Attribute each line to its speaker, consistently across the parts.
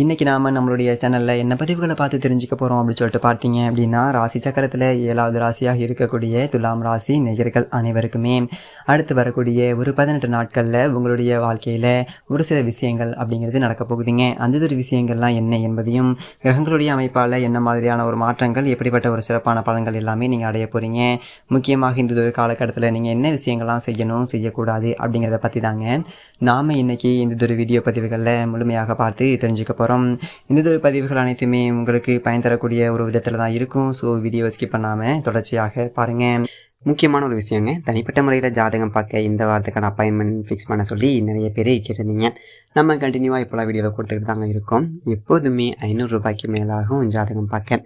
Speaker 1: இன்றைக்கி நாம் நம்மளுடைய சேனலில் என்ன பதிவுகளை பார்த்து தெரிஞ்சுக்க போகிறோம் அப்படின்னு சொல்லிட்டு பார்த்தீங்க அப்படின்னா, ராசி சக்கரத்தில் 7வது ராசியாக இருக்கக்கூடிய துலாம் ராசி நேயர்கள் அனைவருக்குமே அடுத்து வரக்கூடிய ஒரு 18 நாட்களில் உங்களுடைய வாழ்க்கையில் ஒரு சில விஷயங்கள் அப்படிங்கிறது நடக்க போகுதுங்க. அந்த ஒரு விஷயங்கள்லாம் என்ன என்பதையும், கிரகங்களுடைய அமைப்பால் என்ன மாதிரியான ஒரு மாற்றங்கள், எப்படிப்பட்ட ஒரு சிறப்பான பலன்கள் எல்லாமே நீங்கள் அடைய போகிறீங்க. முக்கியமாக இந்த ஒரு காலகட்டத்தில் நீங்கள் என்ன விஷயங்கள்லாம் செய்யணும், செய்யக்கூடாது அப்படிங்கிறத பற்றி தாங்க நாம் இன்றைக்கி இந்த ஒரு வீடியோ பதிவுகளில் முழுமையாக பார்த்து தெரிஞ்சுக்க போகிறோம். இந்த ஒரு பதிவுகள் அனைத்துமே உங்களுக்கு பயன் தரக்கூடிய ஒரு விதத்தில் தான் இருக்கும். ஸோ வீடியோ ஸ்கிப் பண்ணாமல் தொடர்ச்சியாக பாருங்கள். முக்கியமான ஒரு விஷயங்க, தனிப்பட்ட முறையில் ஜாதகம் பார்க்க இந்த வாரத்துக்கான அப்பாயின்மெண்ட் ஃபிக்ஸ் பண்ண சொல்லி நிறைய பேர் கேட்டிருந்தீங்க. நம்ம கண்டினியூவாக இப்போலாம் வீடியோவில் கொடுத்துக்கிட்டு தாங்க இருக்கோம். எப்போதுமே 500 ரூபாய்க்கு மேலாகும் ஜாதகம் பார்க்க.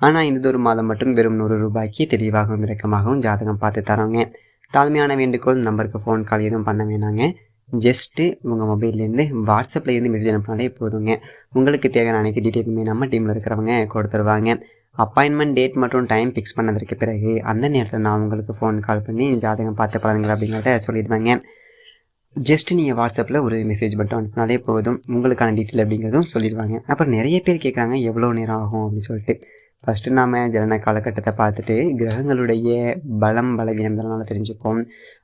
Speaker 1: ஆனால் இந்த ஒரு மாதம் மட்டும் வெறும் 100 ரூபாய்க்கு தெளிவாகவும் இறக்கமாகவும் ஜாதகம் பார்த்து தரோங்க. தாழ்மையான வேண்டுகோள், நம்பருக்கு ஃபோன் கால் எதுவும் பண்ண வேணாங்க. ஜஸ்ட்டு உங்கள் மொபைல்லேருந்து வாட்ஸ்அப்பில் இருந்து மெசேஜ் அனுப்பினாலே போதுங்க. உங்களுக்கு தேவையான அனைத்து டீட்டெயிலுமே நம்ம டீமில் இருக்கிறவங்க கொடுத்துருவாங்க. அப்பாயின்மெண்ட் டேட் மற்றும் டைம் ஃபிக்ஸ் பண்ணதற்கு பிறகு அந்த நேரத்தில் நான் உங்களுக்கு ஃபோன் கால் பண்ணி ஜாதகம் பார்த்து பலன்கள் அப்படிங்கிறத சொல்லிடுவாங்க. ஜஸ்ட்டு நீங்கள் வாட்ஸ்அப்பில் ஒரு மெசேஜ் மட்டும் அனுப்பினாலே போதும், உங்களுக்கான டீட்டெயில் அப்படிங்கிறதும் சொல்லிடுவாங்க. அப்புறம் நிறைய பேர் கேட்குறாங்க எவ்வளோ நேரம் ஆகும் அப்படின்னு சொல்லிட்டு. ஃபஸ்ட்டு நாம் ஜனன காலகட்டத்தை பார்த்துட்டு கிரகங்களுடைய பலம் பலவீனம்னால தெரிஞ்சுப்போம்.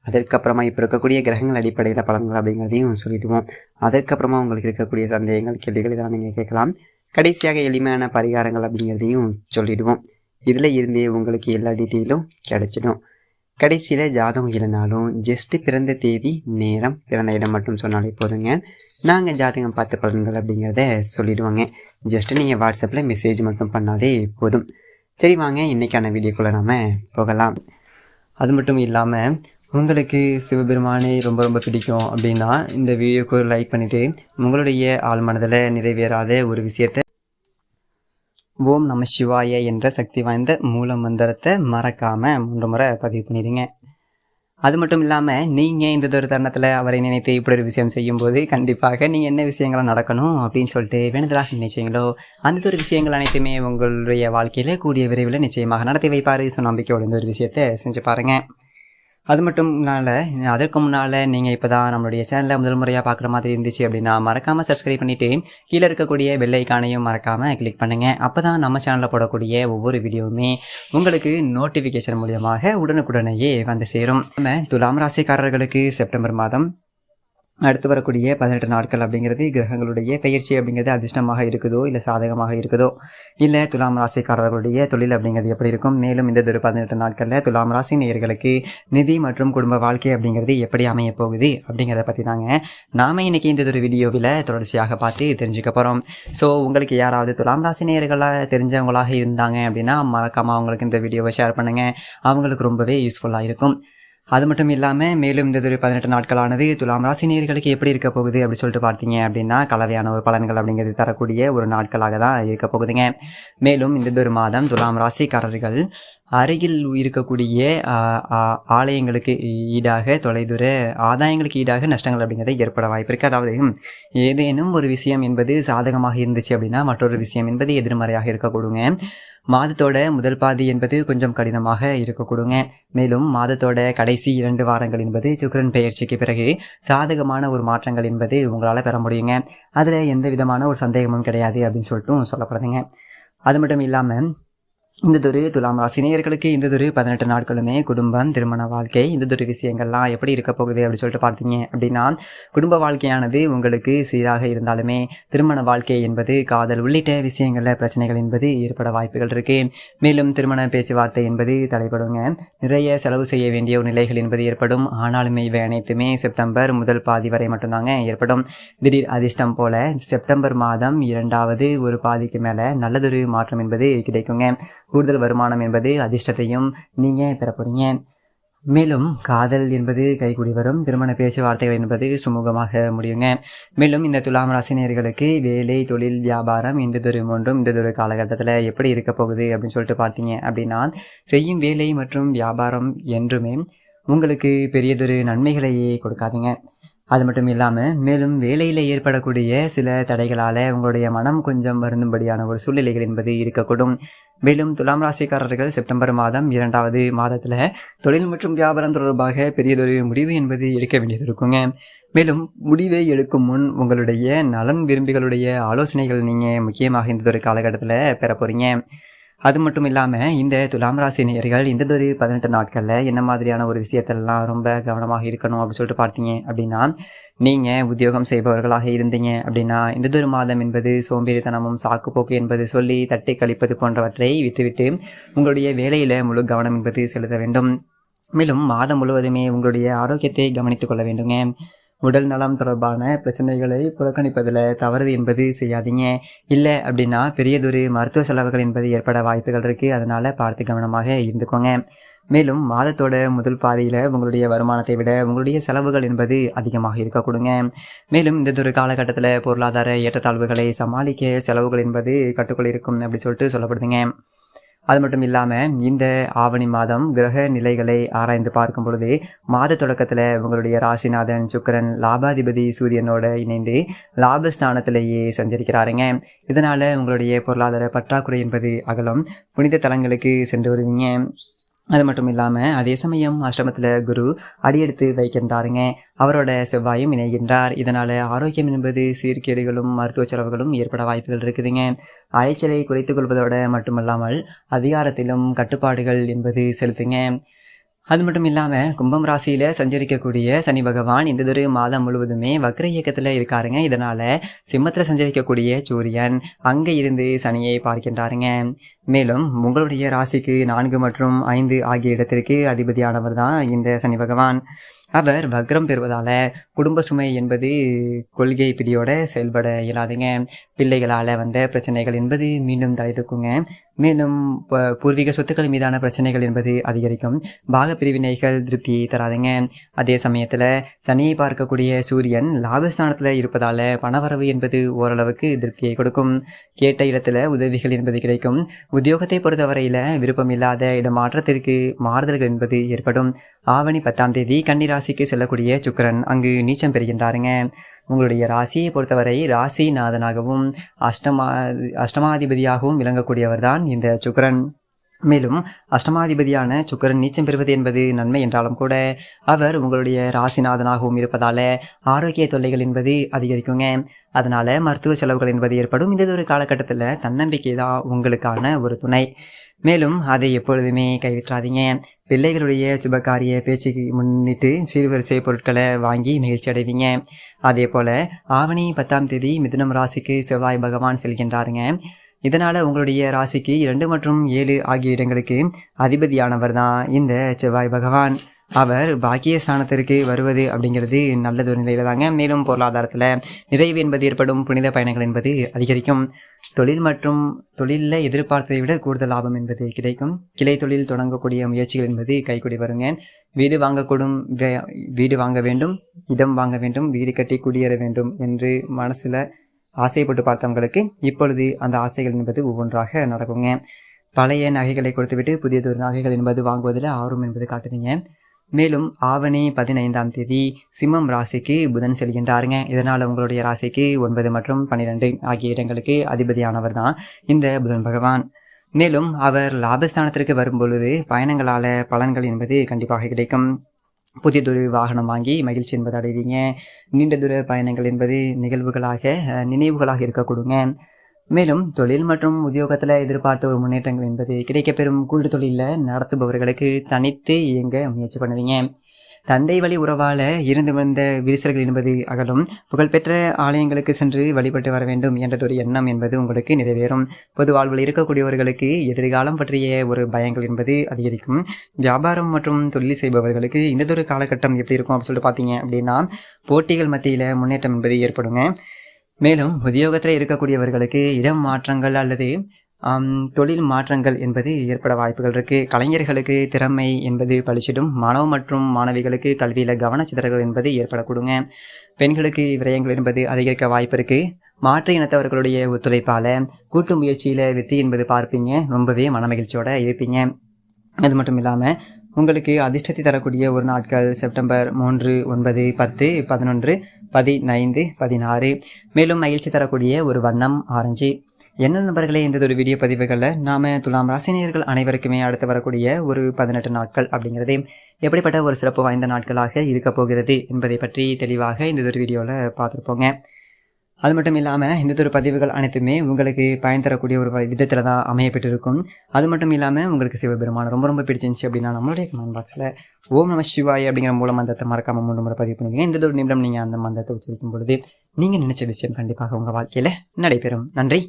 Speaker 1: அதற்கப்புறமா இப்போ இருக்கக்கூடிய கிரகங்கள் அடிப்படையில் பலன்கள் அப்படிங்கிறதையும் சொல்லிவிடுவோம். அதற்கப்புறமா உங்களுக்கு இருக்கக்கூடிய சந்தேகங்கள், கேள்விகள் இதெல்லாம் நீங்கள் கேட்கலாம். கடைசியாக எளிமையான பரிகாரங்கள் அப்படிங்கிறதையும் சொல்லிவிடுவோம். இதில் இருந்தே உங்களுக்கு எல்லா டீட்டெயிலும் கிடச்சிடும். கடைசியில் ஜாதகம் இல்லைனாலும் ஜஸ்ட்டு பிறந்த தேதி, நேரம், பிறந்த இடம் மட்டும் சொன்னாலே போதுங்க. நாங்கள் ஜாதகம் பார்த்த பலன்கள் அப்படிங்கிறத சொல்லிவிடுவோங்க. ஜஸ்ட்டு நீங்கள் வாட்ஸ்அப்பில் மெசேஜ் மட்டும் பண்ணாலே போதும். சரி வாங்க, இன்றைக்கான வீடியோக்குள்ளே நாம் போகலாம். அது மட்டும் இல்லாமல் உங்களுக்கு சிவபெருமானை ரொம்ப ரொம்ப பிடிக்கும் அப்படின்னா இந்த வீடியோக்கு ஒரு லைக் பண்ணிவிட்டு உங்களுடைய ஆழ் மனதில் நிறைவேறாத ஒரு விஷயத்தை ஓம் நம சிவாய என்ற சக்தி வாய்ந்த மூல மந்திரத்தை மறக்காமல் 3 முறை பதிவு பண்ணிடுங்க. அது மட்டும் இல்லாமல் நீங்கள் இந்த ஒரு தருணத்தில் அவரை நினைத்து இப்படி ஒரு விஷயம் செய்யும்போது கண்டிப்பாக நீங்கள் என்ன விஷயங்கள்லாம் நடக்கணும் அப்படின்னு சொல்லிட்டு வேண்டுதலாக நினைச்சீங்களோ அந்த ஒரு விஷயங்கள் அனைத்துமே உங்களுடைய வாழ்க்கையில் கூடிய விரைவில் நிச்சயமாக நடத்தி வைப்பார். ஸோ நம்பிக்கையோட இந்த ஒரு விஷயத்தை செஞ்சு பாருங்கள். அது மட்டும் அதற்கு முன்னால் நீங்கள் இப்போ தான் நம்மளுடைய சேனலில் முதல் முறையாக பார்க்குற மாதிரி இருந்துச்சு அப்படின்னா மறக்காமல் சப்ஸ்கிரைப் பண்ணிவிட்டு கீழே இருக்கக்கூடிய பெல் ஐக்கானையும் மறக்காமல் கிளிக் பண்ணுங்கள். அப்போ தான் நம்ம சேனலில் போடக்கூடிய ஒவ்வொரு வீடியோவுமே உங்களுக்கு நோட்டிஃபிகேஷன் மூலியமாக உடனுக்குடனேயே வந்து சேரும். நம்ம துலாம் ராசிக்காரர்களுக்கு செப்டம்பர் மாதம் அடுத்து வரக்கூடிய 18 நாட்கள் அப்படிங்கிறது கிரகங்களுடைய பயிற்சி அப்படிங்கிறது அதிர்ஷ்டமாக இருக்குதோ இல்லை சாதகமாக இருக்குதோ, இல்லை துலாம் ராசிக்காரர்களுடைய தொழில் அப்படிங்கிறது எப்படி இருக்கும், மேலும் இந்த ஒரு 18 நாட்களில் துலாம் ராசி நேயர்களுக்கு நிதி மற்றும் குடும்ப வாழ்க்கை அப்படிங்கிறது எப்படி அமைய போகுது அப்படிங்கிறத பற்றி தாங்க நாம் இன்றைக்கி இந்த ஒரு வீடியோவில் தொடர்ச்சியாக பார்த்து தெரிஞ்சுக்க போகிறோம். ஸோ உங்களுக்கு யாராவது துலாம் ராசி நேயர்களாக தெரிஞ்சவங்களாக இருந்தாங்க அப்படின்னா மறக்காமல் அவங்களுக்கு இந்த வீடியோவை ஷேர் பண்ணுங்கள். அவங்களுக்கு ரொம்பவே யூஸ்ஃபுல்லாக இருக்கும். அது மட்டும் இல்லாமல் மேலும் இந்த ஒரு 18 நாட்களானது துலாம் ராசி நேயர்களுக்கு எப்படி இருக்க போகுது அப்படி சொல்லிட்டு பார்த்தீங்க அப்படின்னா கலவையான ஒரு பலன்கள் அப்படிங்கிறது தரக்கூடிய ஒரு நாட்களாக தான் இருக்க போகுதுங்க. மேலும் இந்த ஒரு மாதம் துலாம் ராசிக்காரர்கள் அருகில் இருக்கக்கூடிய ஆலயங்களுக்கு ஈடாக தொலைதூர ஆதாயங்களுக்கு ஈடாக நஷ்டங்கள் அப்படிங்கிறது ஏற்பட வாய்ப்பு இருக்குது. அதாவது ஏதேனும் ஒரு விஷயம் என்பது சாதகமாக இருந்துச்சு அப்படின்னா மற்றொரு விஷயம் என்பது எதிர்மறையாக இருக்கக்கூடுங்க. மாதத்தோட முதல் பாதி என்பது கொஞ்சம் கடினமாக இருக்கக்கூடுங்க. மேலும் மாதத்தோட கடைசி 2 வாரங்கள் என்பது சுக்கிரன் பெயர்ச்சிக்கு பிறகு சாதகமான ஒரு மாற்றங்கள் என்பது உங்களால் பெற முடியுங்க. அதில் எந்த விதமான ஒரு சந்தேகமும் கிடையாது அப்படின்னு சொல்லிட்டு சொல்லப்படுதுங்க. அது மட்டும் இல்லாமல் இந்த ஒரு துலாம் ராசி நேயர்களுக்கு இந்த ஒரு 18 நாட்களுமே குடும்பம், திருமண வாழ்க்கை, இந்த ஒரு விஷயங்கள்லாம் எப்படி இருக்க போகுது அப்படின்னு சொல்லிட்டு பார்த்தீங்க அப்படின்னா குடும்ப வாழ்க்கையானது உங்களுக்கு சீராக இருந்தாலுமே திருமண வாழ்க்கை என்பது காதல் உள்ளிட்ட விஷயங்களில் பிரச்சனைகள் என்பது ஏற்பட வாய்ப்புகள் இருக்குது. மேலும் திருமண பேச்சுவார்த்தை என்பது தடைபடுங்க. நிறைய செலவு செய்ய வேண்டிய ஒரு நிலைகள் என்பது ஏற்படும். ஆனாலுமே இவை அனைத்துமே செப்டம்பர் முதல் பாதி வரை மட்டும்தாங்க ஏற்படும். திடீர் அதிர்ஷ்டம் போல செப்டம்பர் மாதம் 2வது ஒரு பாதிக்கு மேலே நல்லதொரு மாற்றம் என்பது கிடைக்குங்க. கூடுதல் வருமானம் என்பது அதிர்ஷ்டத்தையும் நீங்கள் பெற போகிறீங்க. மேலும் காதல் என்பது கைகூடி வரும். திருமண பேச்சுவார்த்தைகள் என்பது சுமூகமாக முடியுங்க. மேலும் இந்த துலாம் ராசினியர்களுக்கு வேலை, தொழில், வியாபாரம் இந்த ஒரு காலகட்டத்தில் எப்படி இருக்க போகுது அப்படின்னு சொல்லிட்டு பார்த்தீங்க அப்படின்னா செய்யும் வேலை மற்றும் வியாபாரம் என்றுமே உங்களுக்கு பெரியதொரு நன்மைகளையே கொடுக்காதுங்க. அது மட்டும் இல்லாமல் மேலும் வேலையில் ஏற்படக்கூடிய சில தடைகளால் உங்களுடைய மனம் கொஞ்சம் வருந்தும்படியான ஒரு சூழ்நிலைகள் என்பது இருக்கக்கூடும். மேலும் துலாம் ராசிக்காரர்கள் செப்டம்பர் மாதம் 2வது மாதத்தில் தொழில் மற்றும் வியாபாரம் தொடர்பாக பெரியதொரு முடிவு என்பது எடுக்க வேண்டியது இருக்குங்க. மேலும் முடிவை எடுக்கும் முன் உங்களுடைய நலன் விரும்பிகளுடைய ஆலோசனைகள் நீங்கள் முக்கியமாக இந்த ஒரு காலகட்டத்தில் பெற போகிறீங்க. அது மட்டும் இல்லாமல் இந்த துலாம் ராசி நேயர்கள் இந்த ஒரு 18 நாட்களில் என்ன மாதிரியான ஒரு விஷயத்தெல்லாம் ரொம்ப கவனமாக இருக்கணும் அப்படின்னு சொல்லிட்டு பார்த்தீங்க அப்படின்னா, நீங்கள் உத்தியோகம் செய்பவர்களாக இருந்தீங்க அப்படின்னா இந்த ஒரு மாதம் என்பது சோம்பேறித்தனமும் சாக்குப்போக்கு என்பது சொல்லி தட்டி கழிப்பது போன்றவற்றை விட்டுவிட்டு உங்களுடைய வேலையில் முழு கவனம் என்பது செலுத்த வேண்டும். மேலும் மாதம் முழுவதுமே உங்களுடைய ஆரோக்கியத்தை கவனித்துக் கொள்ள வேண்டுங்க. உடல் நலம் தொடர்பான பிரச்சனைகளை புறக்கணிப்பதில் தவறு என்பது செய்யாதீங்க. இல்லை அப்படின்னா பெரியதொரு மருத்துவ செலவுகள் என்பது ஏற்பட வாய்ப்புகள் இருக்குது. அதனால் பார்த்து கவனமாக இருந்துக்கோங்க. மேலும் மாதத்தோட முதல் பாதியில் உங்களுடைய வருமானத்தை விட உங்களுடைய செலவுகள் என்பது அதிகமாக இருக்க கொடுங்க. மேலும் இந்த ஒரு காலகட்டத்தில் பொருளாதார ஏற்றத்தாழ்வுகளை சமாளிக்க செலவுகள் என்பது கட்டுக்குள் இருக்கும் அப்படி சொல்லிட்டு சொல்லப்படுதுங்க. அது மட்டும் இல்லாமல் இந்த ஆவணி மாதம் கிரக நிலைகளை ஆராய்ந்து பார்க்கும் பொழுது மாத தொடக்கத்தில் உங்களுடைய ராசிநாதன் சுக்கிரன் லாபாதிபதி சூரியனோட இணைந்து லாபஸ்தானத்திலேயே சஞ்சரிக்கிறாருங்க. இதனால் உங்களுடைய பொருளாதார பற்றாக்குறை என்பது அகலும். புனித தலங்களுக்கு சென்று வருவீங்க. அது மட்டும் இல்லாமல் அதே சமயம் அஷ்டமத்தில் குரு அடியெடுத்து வைக்கின்றாருங்க. அவரோட செவ்வாயும் இணைகின்றார். இதனால் ஆரோக்கியம் என்பது சீர்கேடுகளும் மருத்துவ செலவுகளும் ஏற்பட வாய்ப்புகள் இருக்குதுங்க. அலைச்சலை குறைத்துக் கொள்வதோட மட்டுமல்லாமல் அதிகாரத்திலும் கட்டுப்பாடுகள் என்பது செலுத்துங்க. அது மட்டும் இல்லாமல் கும்பம் ராசியில் சஞ்சரிக்கக்கூடிய சனி பகவான் இந்த ஒரு மாதம் முழுவதுமே வக்ர இயக்கத்தில் இருக்காருங்க. இதனால் சிம்மத்தில் சஞ்சரிக்கக்கூடிய சூரியன் அங்கே இருந்து சனியை பார்க்கின்றாருங்க. மேலும் உங்களுடைய ராசிக்கு 4 மற்றும் 5 ஆகிய இடத்திற்கு அதிபதியானவர் தான் இந்த சனி பகவான். அவர் வக்ரம் பெறுவதால் குடும்ப சுமை என்பது கொள்கை பிடியோட செயல்பட இயலாதுங்க. பிள்ளைகளால் வந்த பிரச்சனைகள் என்பது மீண்டும் தலை தூக்குங்க. மேலும் பூர்வீக சொத்துக்கள் மீதான பிரச்சனைகள் என்பது அதிகரிக்கும். பாக பிரிவினைகள் திருப்தியை தராதுங்க. அதே சமயத்தில் சனியை பார்க்கக்கூடிய சூரியன் லாபஸ்தானத்தில் இருப்பதால் பணவரவு என்பது ஓரளவுக்கு திருப்தியை கொடுக்கும். கேட்ட இடத்துல உதவிகள் என்பது கிடைக்கும். உத்தியோகத்தை பொறுத்தவரையில் விருப்பமில்லாத இடமாற்றத்திற்கு மாறுதல்கள் என்பது ஏற்படும். ஆவணி 10ஆம் தேதி கன்னி ராசிக்கு செல்லக்கூடிய சுக்கிரன் அங்கு நீச்சம் பெறுகின்றாருங்க. உங்களுடைய ராசியை பொறுத்தவரை ராசிநாதனாகவும் அஷ்டமாதிபதியாகவும் விளங்கக்கூடியவர் தான் இந்த சுக்கிரன். மேலும் அஷ்டமாதிபதியான சுக்கிரன் நீச்சம் பெறுவது என்பது நன்மை என்றாலும் கூட அவர் உங்களுடைய ராசிநாதனாகவும் இருப்பதால் ஆரோக்கிய தொல்லைகள் என்பது அதிகரிக்குங்க. அதனால் மருத்துவ செலவுகள் என்பது ஏற்படும். இந்த ஒரு காலகட்டத்தில் தன்னம்பிக்கை தான் உங்களுக்கான ஒரு துணை. மேலும் அதை எப்பொழுதுமே கைவிட்டாதீங்க. பிள்ளைகளுடைய சுபகாரிய பேச்சுக்கு முன்னிட்டு சீர்வரிசை பொருட்களை வாங்கி மகிழ்ச்சி அடைவீங்க. அதே போல் ஆவணி 10ஆம் தேதி மிதுனம் ராசிக்கு செவ்வாய் பகவான் செல்கின்றாருங்க. இதனால் உங்களுடைய ராசிக்கு 2 மற்றும் 7 ஆகிய இடங்களுக்கு அதிபதியானவர் தான் இந்த செவ்வாய் பகவான். அவர் பாக்கியஸ்தானத்திற்கு வருவது அப்படிங்கிறது நல்லதொரு நிலையில தாங்க. மேலும் பொருளாதாரத்தில் நிறைவு என்பது ஏற்படும். புனித பயணங்கள் என்பது அதிகரிக்கும். தொழில் மற்றும் தொழிலில் எதிர்பார்த்ததை விட கூடுதல் லாபம் என்பது கிடைக்கும். கிளை தொழில் தொடங்கக்கூடிய முயற்சிகள் என்பது கைக்கூடி வருங்க. வீடு வாங்க வேண்டும், இடம் வாங்க வேண்டும், வீடு கட்டி குடியேற வேண்டும் என்று மனசில் ஆசைப்பட்டு பார்த்தவங்களுக்கு இப்பொழுது அந்த ஆசைகள் என்பது ஒவ்வொன்றாக நடக்குங்க. பழைய நகைகளை கொடுத்துவிட்டு புதியதொரு நகைகள் என்பது வாங்குவதில் ஆர்வம் என்பது காட்டுவீங்க. மேலும் ஆவணி 15ஆம் தேதி சிம்மம் ராசிக்கு புதன் செல்கின்றாருங்க. இதனால் உங்களுடைய ராசிக்கு 9 மற்றும் 12 ஆகிய இடங்களுக்கு அதிபதியானவர் தான் இந்த புதன் பகவான். மேலும் அவர் லாபஸ்தானத்திற்கு வரும்பொழுது பயணங்களால் பலன்கள் என்பது கண்டிப்பாக கிடைக்கும். புதியதொரு வாகனம் வாங்கி மகிழ்ச்சி என்பது அடைவீங்க. நீண்ட தூர பயணங்கள் என்பது நினைவுகளாக இருக்க கொடுங்க. மேலும் தொழில் மற்றும் உத்தியோகத்தில் எதிர்பார்த்த ஒரு முன்னேற்றங்கள் என்பது கிடைக்கப்பெறும். கூட்டு தொழிலில் நடத்துபவர்களுக்கு தனித்து இயங்க முயற்சி பண்ணுவீங்க. தந்தை வழி உறவால் இருந்து வந்த விரிசல்கள் என்பது அகலும். புகழ்பெற்ற ஆலயங்களுக்கு சென்று வழிபட்டு வர வேண்டும் என்றதொரு எண்ணம் என்பது உங்களுக்கு நிறைவேறும். பொது வாழ்வில் இருக்கக்கூடியவர்களுக்கு எதிர்காலம் பற்றிய ஒரு பயங்கள் என்பது அதிகரிக்கும். வியாபாரம் மற்றும் தொழில் செய்பவர்களுக்கு இந்த காலகட்டம் எப்படி இருக்கும் அப்படின்னு சொல்லிட்டு பார்த்தீங்க அப்படின்னா போட்டிகள் மத்தியில் முன்னேற்றம் என்பது ஏற்படுங்க. மேலும் உத்தியோகத்தில் இருக்கக்கூடியவர்களுக்கு இடம் மாற்றங்கள் அல்லது தொழில் மாற்றங்கள் என்பது ஏற்பட வாய்ப்புகள் இருக்குது. கலைஞர்களுக்கு திறமை என்பது பளிச்சிடும். மாணவ மற்றும் மாணவிகளுக்கு கல்வியில் கவனச்சிதறல்கள் என்பது ஏற்படக்கூடுங்க. பெண்களுக்கு விரயங்கள் என்பது அதிகரிக்க வாய்ப்பு இருக்குது. மாற்று இனத்தவர்களுடைய ஒத்துழைப்பால் கூட்டு முயற்சியில் வெற்றி என்பது பார்ப்பீங்க. ரொம்பவே மனமகிழ்ச்சியோடு இருப்பீங்க. அது மட்டும் இல்லாமல் உங்களுக்கு அதிர்ஷ்டத்தை தரக்கூடிய ஒரு நாட்கள் செப்டம்பர் 3, 9, 10, 11, 15, 16. மேலும் மகிழ்ச்சி தரக்கூடிய ஒரு வண்ணம் ஆரஞ்சு. என்ன நண்பர்களே, இந்த ஒரு வீடியோ பதிவுகளில் நாம் துலாம் ராசினியர்கள் அனைவருக்குமே அடுத்து வரக்கூடிய ஒரு 18 நாட்கள் அப்படிங்கிறது எப்படிப்பட்ட ஒரு சிறப்பு வாய்ந்த நாட்களாக இருக்க போகிறது என்பதை பற்றி தெளிவாக இந்த ஒரு வீடியோவில் பார்த்துருப்போங்க. அது மட்டும் இல்லாமல் இந்த ஒரு பதிவுகள் அனைத்துமே உங்களுக்கு பயன் தரக்கூடிய ஒரு விதத்தில் தான் அமையப்பட்டிருக்கும். அது மட்டும் இல்லாமல் உங்களுக்கு சிவபெருமான் ரொம்ப ரொம்ப பிடிச்சிருந்துச்சு அப்படின்னா நம்மளுடைய கமெண்ட் பாக்ஸில் ஓம் நம சிவாய அப்படிங்கிற மூல மந்திரத்தை மறக்காமல் 3 முறை பதிவு பண்ணுவீங்க. இந்த ஒரு நிமிடம் நீங்கள் அந்த மந்திரத்தை உச்சரிக்கும் பொழுது நீங்கள் நினைச்ச விஷயம் கண்டிப்பாக உங்கள் வாழ்க்கையில் நடைபெறும். நன்றி.